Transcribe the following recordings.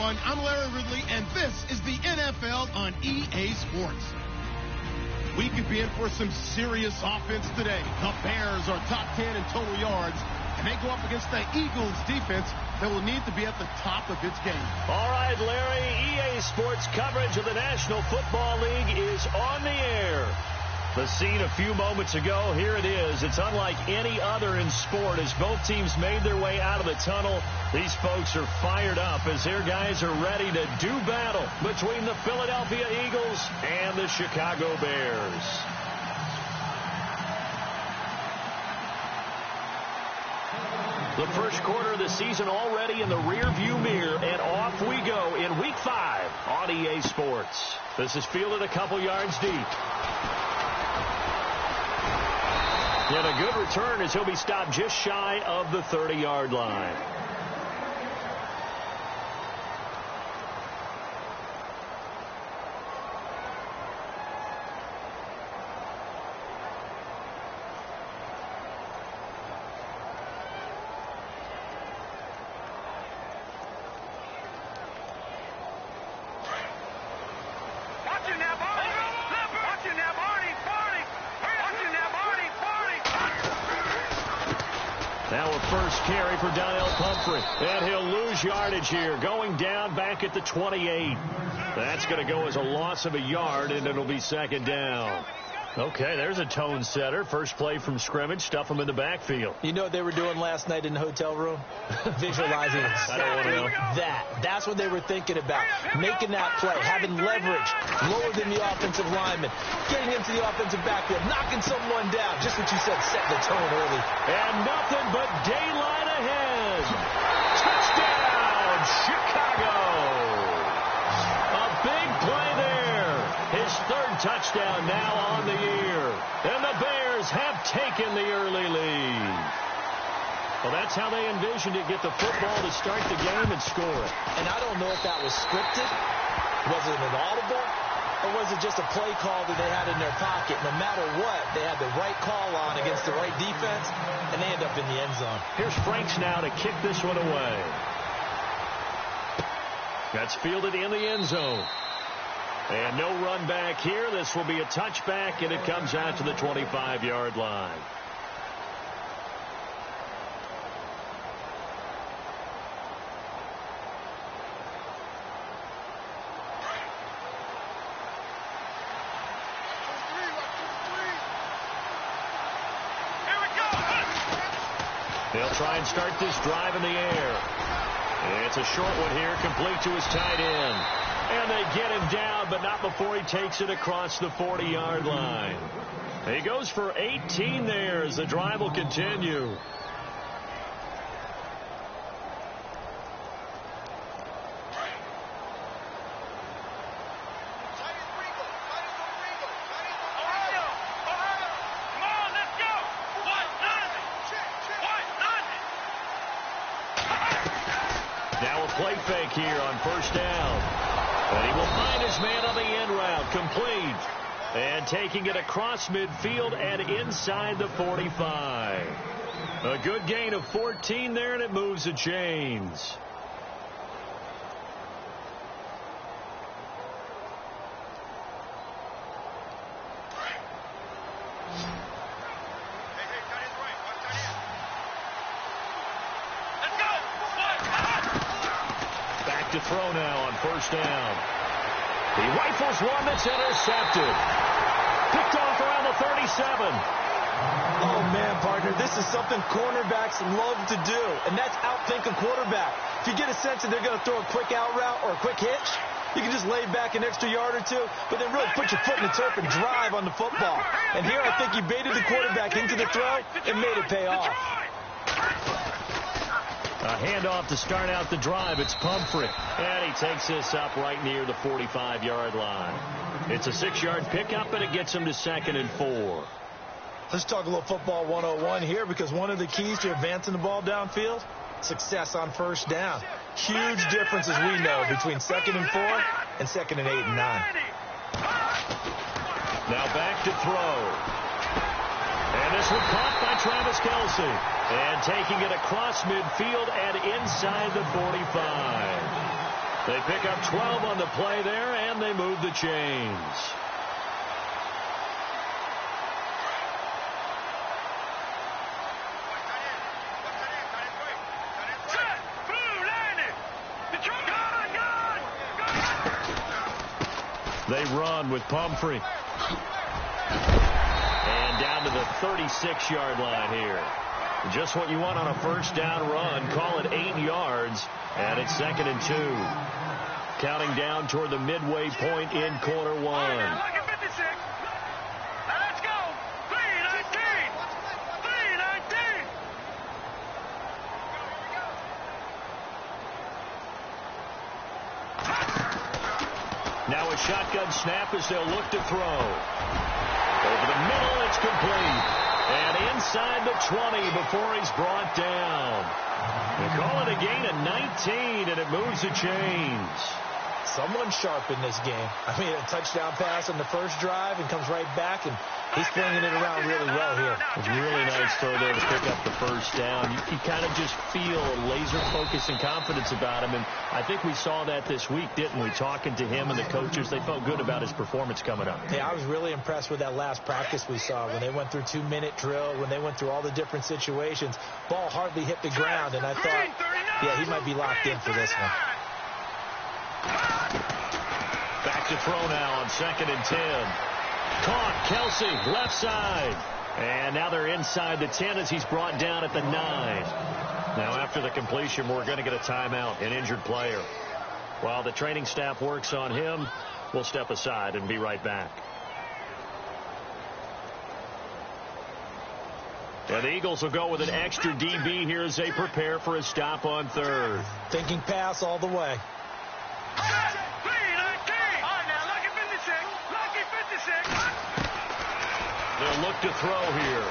everyone. I'm Larry Ridley, and this is the NFL on EA Sports. We could be in for some serious offense today. The Bears are top 10 in total yards, and they go up against the Eagles defense that will need to be at the top of its game. All right, Larry, EA Sports coverage of the National Football League is on the air. The scene a few moments ago, here it is. It's unlike any other in sport as both teams made their way out of the tunnel. These folks are fired up as their guys are ready to do battle between the Philadelphia Eagles and the Chicago Bears. The first quarter of the season already in the rearview mirror, and off we go in Week 5 on EA Sports. This is fielded a couple yards deep. And a good return as he'll be stopped just shy of the 30-yard line. Now a first carry for Donnell Pumphrey. And he'll lose yardage here, going down back at the 28. That's going to go as a loss of a yard, and it'll be second down. Okay, there's a tone setter. First play from scrimmage, stuff them in the backfield. You know what they were doing last night in the hotel room? Visualizing exactly that. That's what they were thinking about. Making that play, having leverage, lower than the offensive lineman, getting into the offensive backfield, knocking someone down. Just what you said, set the tone early. And nothing but daylight ahead. Touchdown, Chicago. A big play there. His third touchdown now on the year. And the Bears have taken the early lead. Well, that's how they envisioned it, get the football to start the game and score it. And I don't know if that was scripted. Was it an audible? Or was it just a play call that they had in their pocket? No matter what, they had the right call on against the right defense, and they end up in the end zone. Here's Franks now to kick this one away. That's fielded in the end zone. And no run back here. This will be a touchback, and it comes out to the 25-yard line. They'll try and start this drive in the air. It's a short one here, complete to his tight end. And they get him down, but not before he takes it across the 40-yard line. He goes for 18 there as the drive will continue. Now a play fake here on first down. And he will find his man on the end route, complete. And taking it across midfield and inside the 45. A good gain of 14 there, and it moves the chains. To throw now on first down. He rifles one that's intercepted. Picked off around the 37. Oh, man, partner, this is something cornerbacks love to do, and that's outthink a quarterback. If you get a sense that they're going to throw a quick out route or a quick hitch, you can just lay back an extra yard or two, but then really put your foot in the turf and drive on the football. And here I think he baited the quarterback into the throw and made it pay off. A handoff to start out the drive. It's Pumphrey. And he takes this up right near the 45-yard line. It's a 6-yard pickup, and it gets him to 2nd and 4. Let's talk a little football 101 here, because one of the keys to advancing the ball downfield, success on first down. Huge difference, as we know, between 2nd and 4 and 2nd and 8 and 9. Now back to throw. And this one caught by Travis Kelce. And taking it across midfield and inside the 45. They pick up 12 on the play there, and they move the chains. They run with Pumphrey. And down to the 36-yard line here. Just what you want on a first down run. Call it 8 yards. And it's 2nd and 2. Counting down toward the midway point in quarter one. Let's go. 3-19. 3-19. Now a shotgun snap as they'll look to throw. Over the middle, it's complete. And inside the 20 before he's brought down. They call it a gain of 19, and it moves the chains. Someone sharp in this game. I mean, a touchdown pass on the first drive and comes right back, and he's flinging it around really well here. It's really nice throw there to pick up the first down. You kind of just feel laser focus and confidence about him, and I think we saw that this week, didn't we? Talking to him and the coaches, they felt good about his performance coming up. Yeah, I was really impressed with that last practice we saw when they went through 2-minute drill, when they went through all the different situations. Ball hardly hit the ground, and I thought, yeah, he might be locked in for this one. Back to throw now on 2nd and 10. Caught, Kelsey, left side. And now they're inside the 10 as he's brought down at the 9. Now after the completion, we're going to get a timeout, an injured player. While the training staff works on him, we'll step aside and be right back. And the Eagles will go with an extra DB here as they prepare for a stop on 3rd. Thinking pass all the way. They'll look to throw here.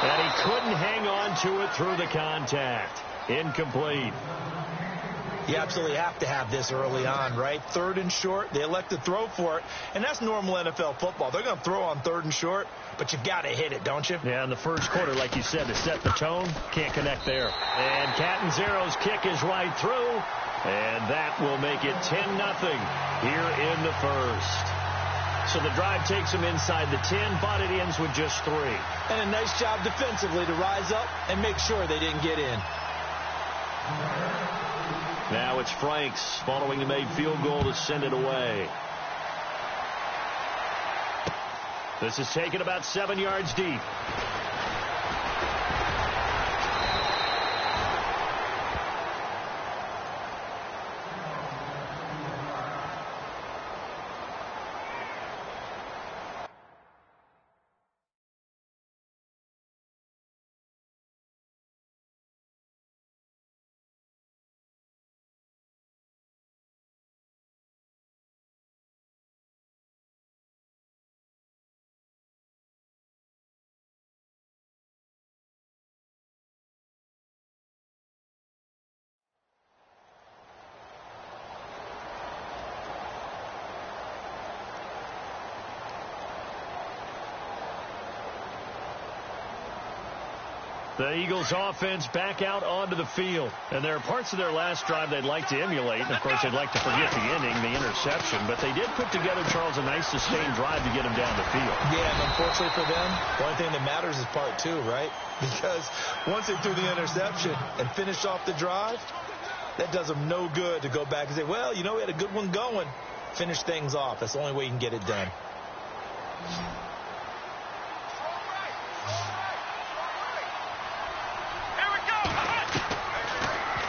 And he couldn't hang on to it through the contact. Incomplete. You absolutely have to have this early on, right? 3rd and short, they elect to throw for it, and that's normal NFL football. They're going to throw on 3rd and short, but you got to hit it, don't you? Yeah, in the first quarter, like you said, to set the tone, can't connect there. And Catanzaro's kick is right through, and that will make it 10-0 here in the first. So the drive takes them inside the 10, but it ends with just 3. And a nice job defensively to rise up and make sure they didn't get in. Now it's Franks following the made field goal to send it away. This is taken about 7 yards deep. The Eagles offense back out onto the field. And there are parts of their last drive they'd like to emulate. And, of course, they'd like to forget the ending, the interception. But they did put together, Charles, a nice sustained drive to get him down the field. Yeah, and unfortunately for them, the only thing that matters is part 2, right? Because once they threw the interception and finished off the drive, that does them no good to go back and say, well, you know, we had a good one going. Finish things off. That's the only way you can get it done.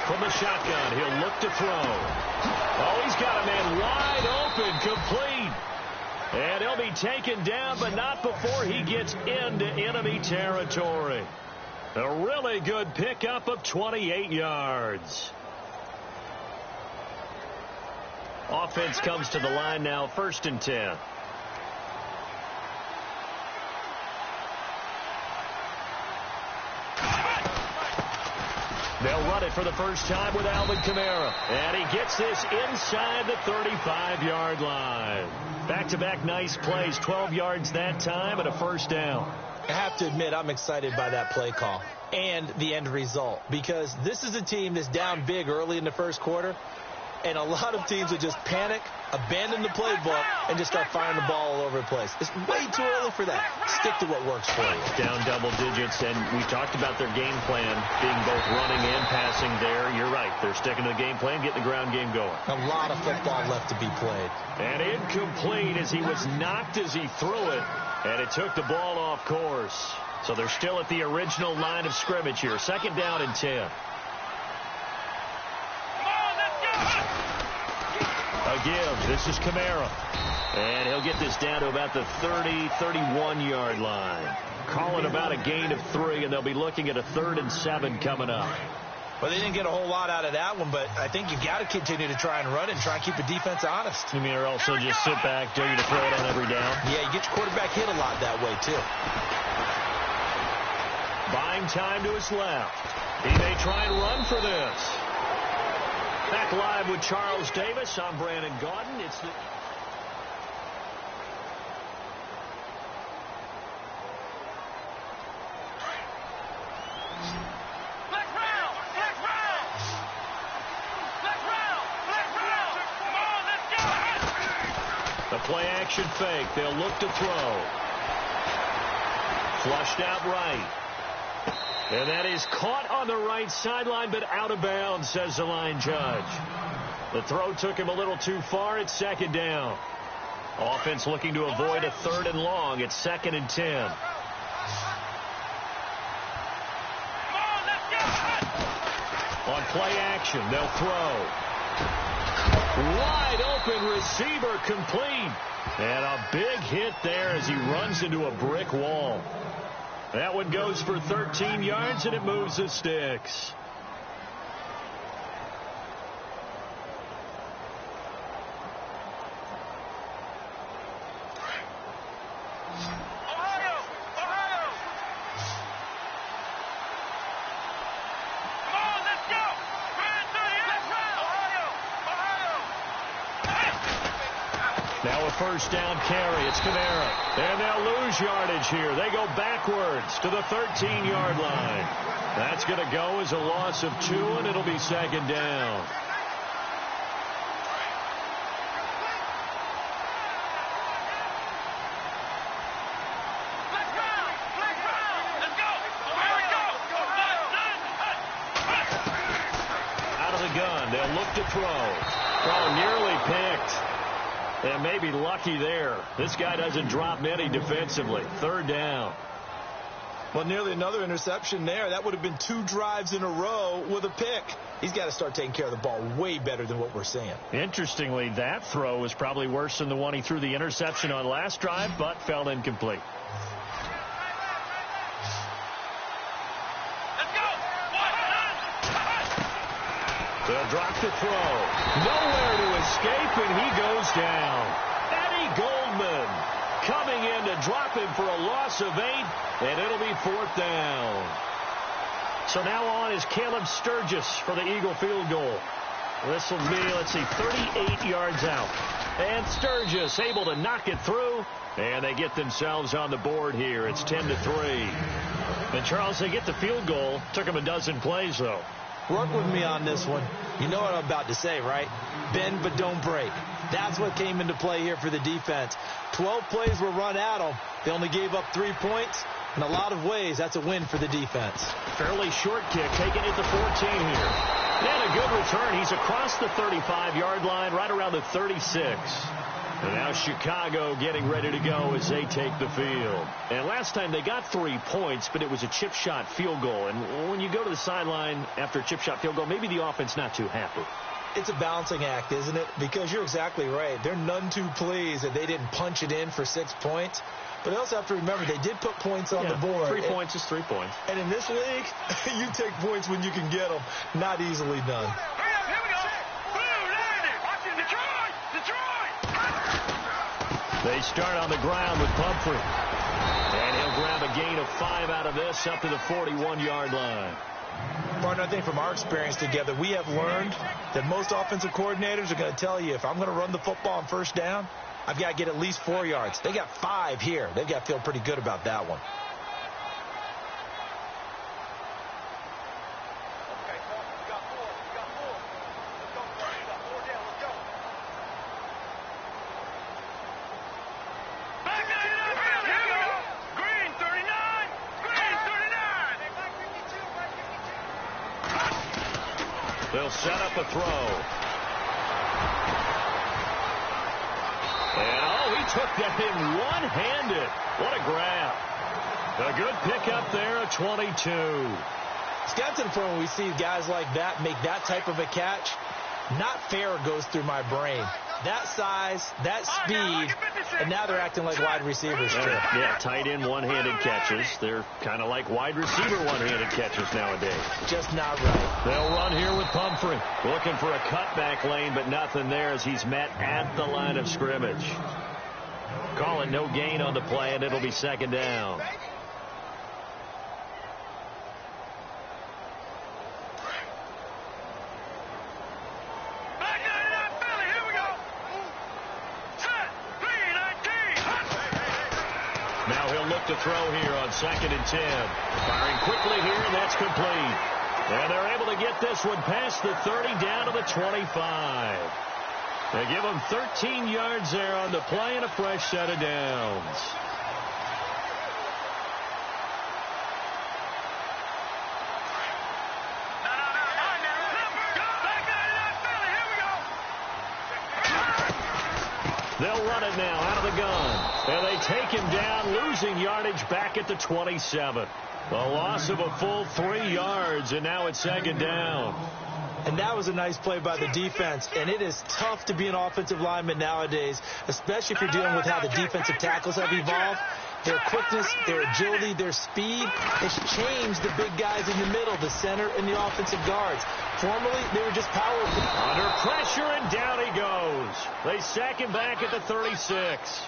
From the shotgun, he'll look to throw. Oh, he's got a man wide open, complete. And he'll be taken down, but not before he gets into enemy territory. A really good pickup of 28 yards. Offense comes to the line now, 1st and 10. They'll run it for the first time with Alvin Kamara. And he gets this inside the 35-yard line. Back-to-back nice plays, 12 yards that time and a first down. I have to admit, I'm excited by that play call and the end result, because this is a team that's down big early in the first quarter. And a lot of teams will just panic, abandon the playbook, and just start firing the ball all over the place. It's way too early for that. Stick to what works for you. Down double digits, and we talked about their game plan being both running and passing there. You're right. They're sticking to the game plan, getting the ground game going. A lot of football left to be played. And incomplete as he was knocked as he threw it, and it took the ball off course. So they're still at the original line of scrimmage here. 2nd down and 10. A give. This is Kamara. And he'll get this down to about the 30, 31-yard line. Call it about a gain of 3, and they'll be looking at a 3rd and 7 coming up. Well, they didn't get a whole lot out of that one, but I think you've got to continue to try and run and try and keep the defense honest. You mean, or also just sit back, dare you to throw it on every down? Yeah, you get your quarterback hit a lot that way, too. Buying time to his left. He may try and run for this. Back live with Charles Davis. I'm Brandon Gaudin. It's the... The play action fake. They'll look to throw. Flushed out right. And that is caught on the right sideline, but out of bounds, says the line judge. The throw took him a little too far. It's 2nd down. Offense looking to avoid a 3rd and long. It's 2nd and 10. On play action, they'll throw. Wide open receiver complete. And a big hit there as he runs into a brick wall. That one goes for 13 yards, and it moves the sticks. Now a 1st down carry. It's Kamara. And they'll lose yardage here. They go backwards to the 13-yard line. That's going to go as a loss of 2, and it'll be 2nd down. Out of the gun. They'll look to throw. Oh, nearly picked. And maybe lucky there. This guy doesn't drop many defensively. 3rd down. Well, nearly another interception there. That would have been 2 drives in a row with a pick. He's got to start taking care of the ball way better than what we're seeing. Interestingly, that throw was probably worse than the one he threw the interception on last drive, but fell incomplete. They'll drop the throw. Nowhere to escape, and he goes down. Eddie Goldman coming in to drop him for a loss of 8, and it'll be 4th down. So now on is Caleb Sturgis for the Eagle field goal. This will be, 38 yards out. And Sturgis able to knock it through, and they get themselves on the board here. It's 10-3. And Charles, they get the field goal. Took them a dozen plays, though. Work with me on this one. You know what I'm about to say, right? Bend but don't break. That's what came into play here for the defense. 12 plays were run at them. They only gave up 3 points. In a lot of ways, that's a win for the defense. Fairly short kick, taken at the 14 here. And a good return. He's across the 35-yard line, right around the 36. And now Chicago getting ready to go as they take the field. And last time they got 3 points, but it was a chip shot field goal. And when you go to the sideline after a chip shot field goal, maybe the offense not too happy. It's a balancing act, isn't it? Because you're exactly right. They're none too pleased that they didn't punch it in for 6 points. But they also have to remember they did put points on the board. 3 points is 3 points. And in this league, you take points when you can get them. Not easily done. Here we go. Blue, landing. Watching Detroit. They start on the ground with Pumphrey. And he'll grab a gain of 5 out of this up to the 41-yard line. Partner, I think from our experience together, we have learned that most offensive coordinators are going to tell you, if I'm going to run the football on 1st down, I've got to get at least 4 yards. They got 5 here. They've got to feel pretty good about that one. They'll set up a throw. And, oh, he took that in one-handed. What a grab. A good pickup there at 22. It's got to the point when we see guys like that make that type of a catch. Not fair goes through my brain. That size, that speed, and now they're acting like wide receivers, too. Yeah, tight end one-handed catches. They're kind of like wide receiver one-handed catches nowadays. Just not right. They'll run here with Pumphrey. Looking for a cutback lane, but nothing there as he's met at the line of scrimmage. Call it no gain on the play, and it'll be second down. Now he'll look to throw here on 2nd and 10. Firing quickly here, and that's complete. And they're able to get this one past the 30 down to the 25. They give him 13 yards there on the play and a fresh set of downs. They'll run it now out of the gun. And they take him down, losing yardage back at the 27. A loss of a full 3 yards, and now it's second down. And that was a nice play by the defense. And it is tough to be an offensive lineman nowadays, especially if you're dealing with how the defensive tackles have evolved. Their quickness, their agility, their speed has changed the big guys in the middle, the center, and the offensive guards. Formerly, they were just powerful. Under pressure, and down he goes. They sack him back at the 36.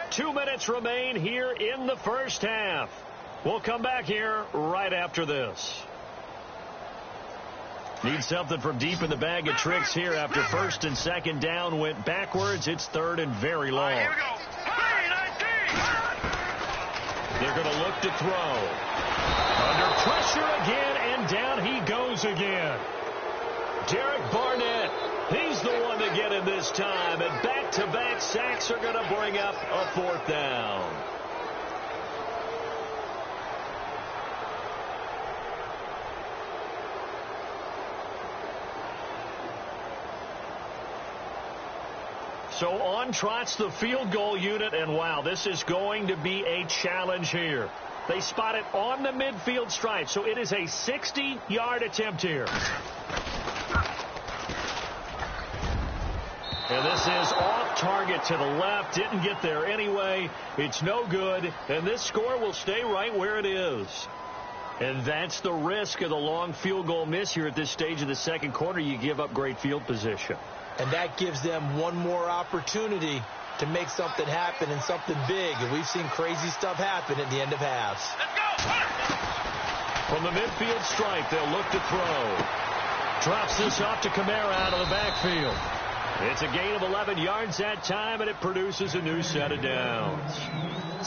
Two minutes remain here in the first half. We'll come back here right after this. Need something from deep in the bag of tricks here after 1st and 2nd down went backwards. It's 3rd and very long. Here we go. 3-19. They're going to look to throw. Under pressure again, and down he goes again. Derek Barnett, he's the one to get him this time, and back-to-back sacks are going to bring up a 4th down. So on trots the field goal unit, and wow, this is going to be a challenge here. They spot it on the midfield stripe, so it is a 60-yard attempt here. And this is off target to the left. Didn't get there anyway. It's no good, and this score will stay right where it is. And that's the risk of the long field goal miss here at this stage of the second quarter. You give up great field position. And that gives them one more opportunity to make something happen and something big. And we've seen crazy stuff happen at the end of halves. From the midfield stripe, they'll look to throw. Drops this off to Kamara out of the backfield. It's a gain of 11 yards that time, and it produces a new set of downs.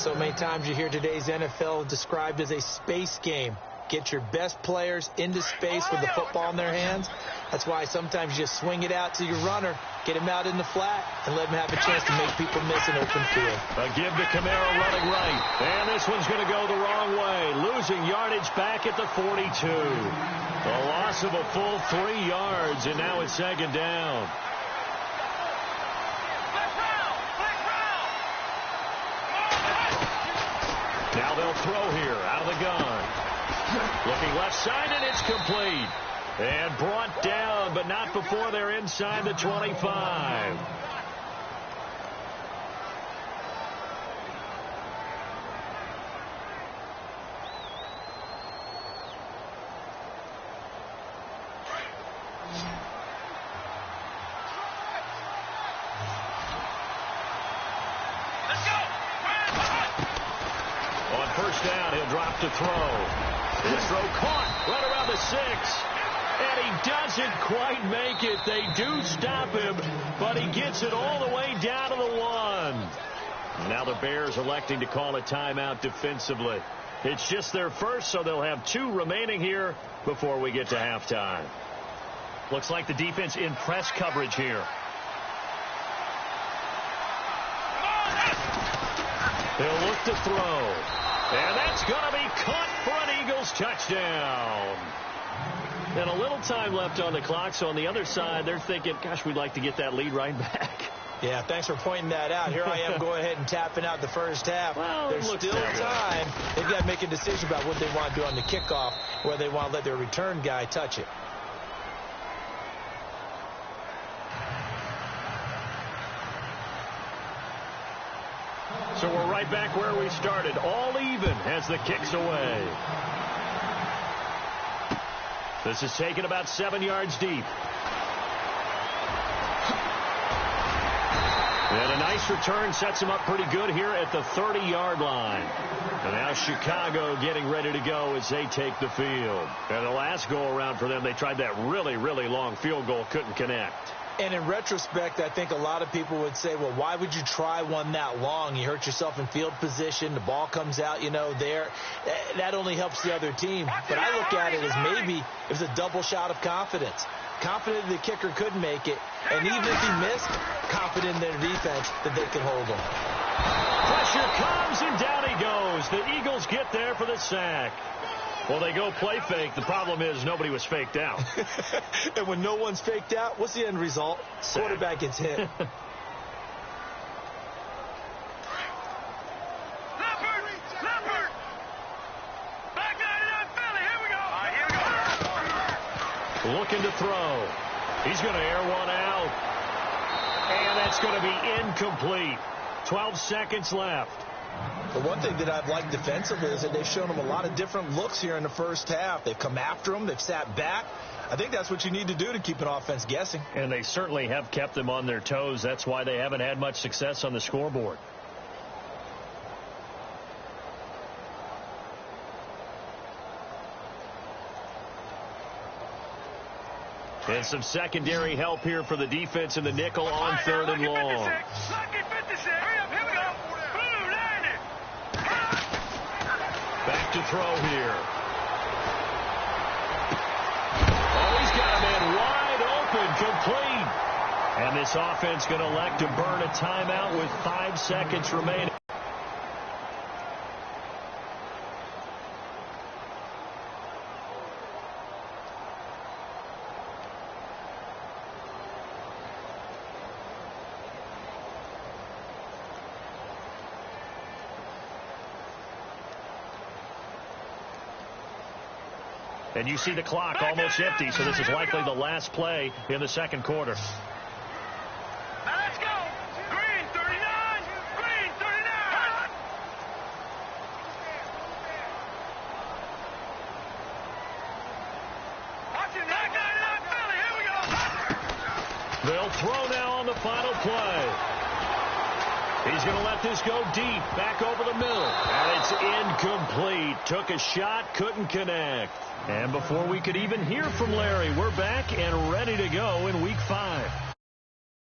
So many times you hear today's NFL described as a space game. Get your best players into space with the football in their hands. That's why sometimes you just swing it out to your runner, get him out in the flat, and let him have a chance to make people miss an open field. A give to Kamara running right. And this one's going to go the wrong way. Losing yardage back at the 42. A loss of a full 3 yards, and now it's second down. Now they'll throw here out of the gun. Looking left side, and it's complete. And brought down, but not before they're inside the 25. On first down, he'll drop to throw. His throw caught right around the 6. And he doesn't quite make it. They do stop him, but he gets it all the way down to the 1. Now the Bears electing to call a timeout defensively. It's just their first, so they'll have 2 remaining here before we get to halftime. Looks like the defense in press coverage here. They'll look to throw. And that's going to be caught for an Eagles touchdown. And a little time left on the clock, so on the other side, they're thinking, gosh, we'd like to get that lead right back. Yeah, thanks for pointing that out. Here I am going ahead and tapping out the first half. Well, there's still time. They've got to make a decision about what they want to do on the kickoff, whether they want to let their return guy touch it. So we're right back where we started, all even as the kick's away. This is taken about 7 yards deep. And a nice return sets him up pretty good here at the 30-yard line. And now Chicago getting ready to go as they take the field. And the last go-around for them, they tried that really, really long field goal, couldn't connect. And in retrospect, I think a lot of people would say, well, why would you try one that long? You hurt yourself in field position. The ball comes out, there. That only helps the other team. But I look at it as maybe it was a double shot of confidence. Confident the kicker could make it. And even if he missed, confident in their defense that they could hold him. Pressure comes, and down he goes. The Eagles get there for the sack. Well, they go play fake. The problem is nobody was faked out. And when no one's faked out, what's the end result? Sack. Quarterback gets hit. Leopard! Leopard! Back 99 Philly, here we go! All right, here we go. Looking to throw. He's going to air one out. And that's going to be incomplete. 12 seconds left. The one thing that I've liked defensively is that they've shown them a lot of different looks here in the first half. They've come after them. They've sat back. I think that's what you need to do to keep an offense guessing. And they certainly have kept them on their toes. That's why they haven't had much success on the scoreboard. And some secondary help here for the defense in the nickel on third and long. Back to throw here. Oh, he's got a man wide open, complete. And this offense going to elect to burn a timeout with 5 seconds remaining. And you see the clock almost empty, so this is likely the last play in the second quarter. Now let's go. Green 39. Green 39. Watching back 99 Philly. Here we go. They'll throw now on the final play. He's going to let this go deep, back over the middle. And it's incomplete. Took a shot, couldn't connect. And before we could even hear from Larry, we're back and ready to go in Week 5.